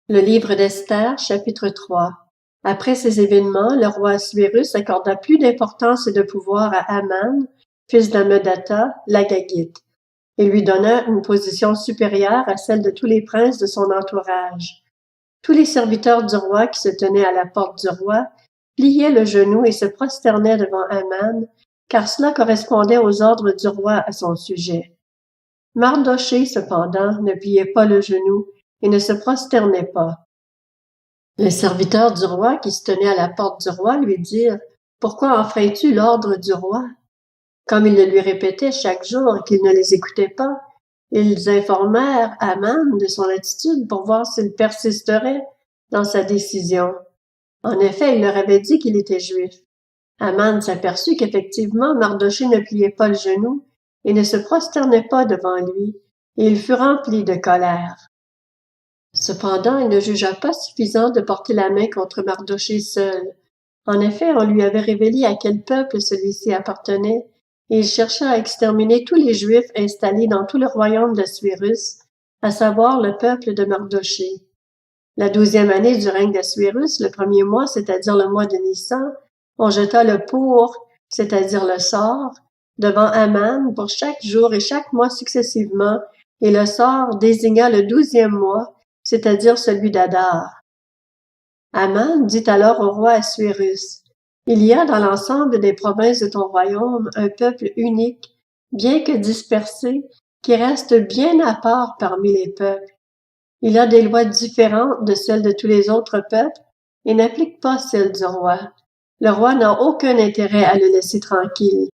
Le livre d'Esther, chapitre 3. Après ces événements, le roi Assuérus accorda plus d'importance et de pouvoir à Aman, fils d'Hammedatha, l'Agagite, et lui donna une position supérieure à celle de tous les princes de son entourage. Tous les serviteurs du roi qui se tenaient à la porte du roi pliaient le genou et se prosternaient devant Aman, car cela correspondait aux ordres du roi à son sujet. Mardochée, cependant, ne pliait pas le genou et ne se prosternait pas. Les serviteurs du roi qui se tenaient à la porte du roi lui dirent « Pourquoi enfreins-tu l'ordre du roi ?» Comme ils le lui répétaient chaque jour et qu'il ne les écoutait pas, ils informèrent Aman de son attitude pour voir s'il persisterait dans sa décision. En effet, il leur avait dit qu'il était juif. Aman s'aperçut qu'effectivement Mardochée ne pliait pas le genou et ne se prosternait pas devant lui, et il fut rempli de colère. Cependant, il ne jugea pas suffisant de porter la main contre Mardochée seul. En effet, on lui avait révélé à quel peuple celui-ci appartenait, et il chercha à exterminer tous les Juifs installés dans tout le royaume d'Assuérus, à savoir le peuple de Mardochée. La 12e année du règne d'Assuérus, le 1er mois, c'est-à-dire le mois de Nissan, on jeta le pour, c'est-à-dire le sort, devant Aman pour chaque jour et chaque mois successivement, et le sort désigna le 12e mois, c'est-à-dire celui d'Adar. Aman dit alors au roi Assuérus, « Il y a dans l'ensemble des provinces de ton royaume un peuple unique, bien que dispersé, qui reste bien à part parmi les peuples. Il a des lois différentes de celles de tous les autres peuples et n'applique pas celles du roi. Le roi n'a aucun intérêt à le laisser tranquille.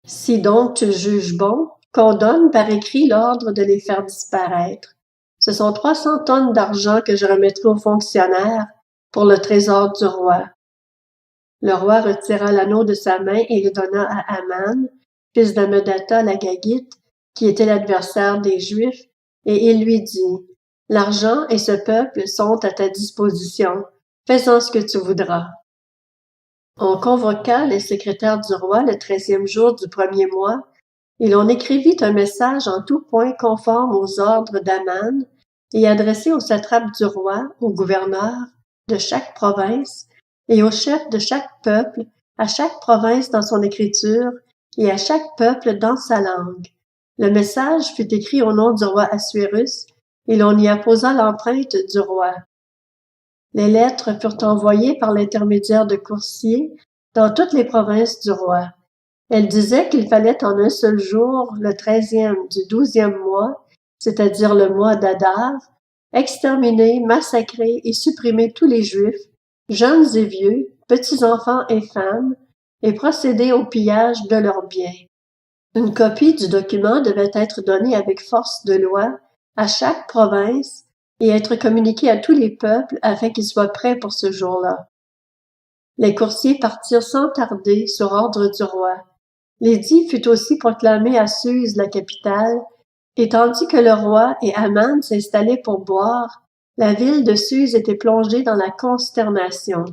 Si donc tu le juges bon, qu'on donne par écrit l'ordre de les faire disparaître. Ce sont 300 tonnes d'argent que je remettrai aux fonctionnaires pour le trésor du roi. » Le roi retira l'anneau de sa main et le donna à Aman, fils d'Hammedatha l'Agagite, qui était l'adversaire des Juifs, et il lui dit, « L'argent et ce peuple sont à ta disposition. Fais-en ce que tu voudras. » On convoqua les secrétaires du roi le 13e jour du 1er mois, et l'on écrivit un message en tout point conforme aux ordres d'Aman et adressé aux satrapes du roi, aux gouverneurs de chaque province et aux chefs de chaque peuple, à chaque province dans son écriture et à chaque peuple dans sa langue. Le message fut écrit au nom du roi Assuérus et l'on y apposa l'empreinte du roi. Les lettres furent envoyées par l'intermédiaire de coursiers dans toutes les provinces du roi. Elle disait qu'il fallait en un seul jour, le 13e du 12e mois, c'est-à-dire le mois d'Adar, exterminer, massacrer et supprimer tous les Juifs, jeunes et vieux, petits-enfants et femmes, et procéder au pillage de leurs biens. Une copie du document devait être donnée avec force de loi à chaque province et être communiquée à tous les peuples afin qu'ils soient prêts pour ce jour-là. Les coursiers partirent sans tarder sur ordre du roi. L'édit fut aussi proclamé à Suse, la capitale, et tandis que le roi et Aman s'installaient pour boire, la ville de Suse était plongée dans la consternation.